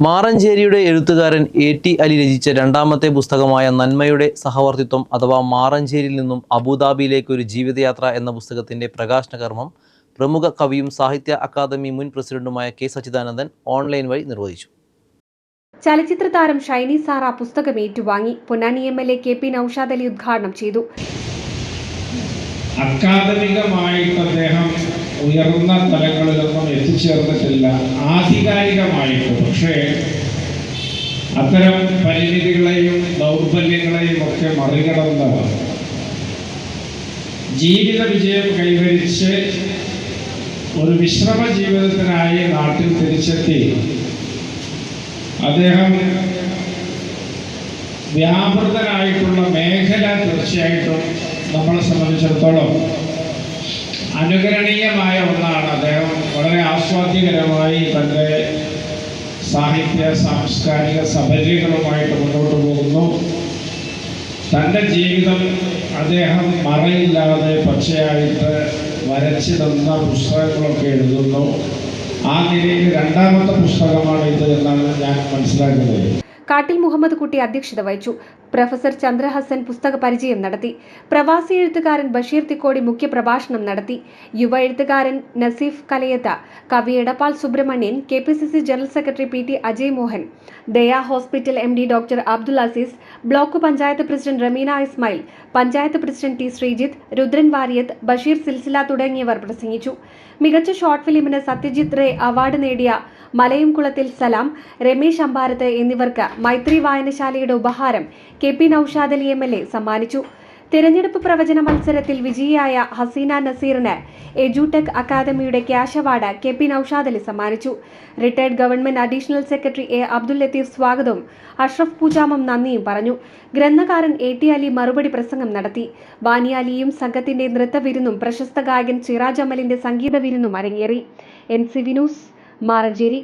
മാറഞ്ചേരിയുടെ എഴുത്തുകാരൻ എ.ടി. അലി രചിച്ച രണ്ടാമത്തെ പുസ്തകമായ നന്മയുടെ സഹവർത്തിത്വം അഥവാ മാറഞ്ചേരിയിൽ നിന്നും അബുദാബിയിലേക്ക് ഒരു ജീവിതയാത്ര എന്ന പുസ്തകത്തിൻ്റെ പ്രകാശന കർമ്മം പ്രമുഖ കവിയും സാഹിത്യ അക്കാദമി മുൻ പ്രസിഡന്റുമായ കെ. സച്ചിദാനന്ദൻ ഓൺലൈൻ വഴി നിർവഹിച്ചു. ചലച്ചിത്ര താരം ഷൈനി സാറ പുസ്തകം ഏറ്റുവാങ്ങി. പൊന്നാനി എം.എൽ.എ. കെ.പി. നൌഷാദ് അലി ഉദ്ഘാടനം ചെയ്തു. അക്കാദമികമായിട്ട് അദ്ദേഹം ഉയർന്ന തലങ്ങളിലൊന്നും എത്തിച്ചേർന്നിട്ടില്ല, ആധികാരികമായിട്ട്. പക്ഷേ അത്തരം പരിമിതികളെയും ദൗർബല്യങ്ങളെയും ഒക്കെ മറികടന്ന് ജീവിത വിജയം കൈവരിച്ച് ഒരു വിശ്രമ ജീവിതത്തിനായി നാട്ടിൽ തിരിച്ചെത്തി അദ്ദേഹം വ്യാപൃതനായിട്ടുള്ള മേഖല തീർച്ചയായിട്ടും നമ്മളെ സംബന്ധിച്ചിടത്തോളം അനുകരണീയമായ ഒന്നാണ്. അദ്ദേഹം വളരെ ആസ്വാദ്യകരമായി തൻ്റെ സാഹിത്യ സാംസ്കാരിക സബര്യകളുമായിട്ട് മുന്നോട്ട് പോകുന്നു. തൻ്റെ ജീവിതം അദ്ദേഹം മറയില്ലാതെ പച്ചയായിട്ട് വരച്ചിടുന്ന പുസ്തകങ്ങളൊക്കെ എഴുതുന്നു. ആ നിലയിൽ രണ്ടാമത്തെ പുസ്തകമാണ് ഇത് എന്നാണ് ഞാൻ മനസ്സിലാക്കുന്നത്. കാട്ടിൽ മുഹമ്മദ് കുട്ടി അധ്യക്ഷത വഹിച്ചു. പ്രൊഫസർ ചന്ദ്രഹസൻ പുസ്തക പരിചയം നടത്തി. പ്രവാസി എഴുത്തുകാരൻ ബഷീർ തിക്കോടി മുഖ്യപ്രഭാഷണം നടത്തി. യുവ എഴുത്തുകാരൻ നസീഫ് കലയത്ത, കവി Edappal Subrahmanyan, KPCC general secretary PT. Ajay Mohan, Daya hospital MD. Doctor Abdul Azeez, block panchayat president Rameena Ismail, panchayat president T. Sreejith, Rudran Variyath, Basheer Silsila തുടങ്ങിയവർ പ്രസംഗിച്ചു. മികച്ച ഷോർട്ട് ഫിലിമിന് സത്യജിത് റേ അവാർഡ് നേടിയ മലയംകുളത്തിൽ സലാം, രമേശ് അമ്പാരത്ത് എന്നിവർക്ക് മൈത്രി വായനശാലയുടെ ഉപഹാരം കെ.പി. നൌഷാദ് അലി എം.എൽ.എ. സമ്മാനിച്ചു. തിരഞ്ഞെടുപ്പ് പ്രവചന മത്സരത്തിൽ വിജയിയായ ഹസീന നസീറിന് എജുടെക് അക്കാദമിയുടെ cash award KP. Noushad Ali സമ്മാനിച്ചു. Retired government additional secretary A. Abdul Latheef സ്വാഗതവും അഷ്റഫ് പൂജാമം നന്ദിയും പറഞ്ഞു. ഗ്രന്ഥകാരൻ എ.ടി. അലി മറുപടി പ്രസംഗം നടത്തി. വാനിയാലിയും സംഘത്തിന്റെ നൃത്തവിരുന്നും പ്രശസ്ത ഗായകൻ സിറാജ് അമലിന്റെ സംഗീത വിരുന്നും അരങ്ങേറി. NCV news, Maranchery.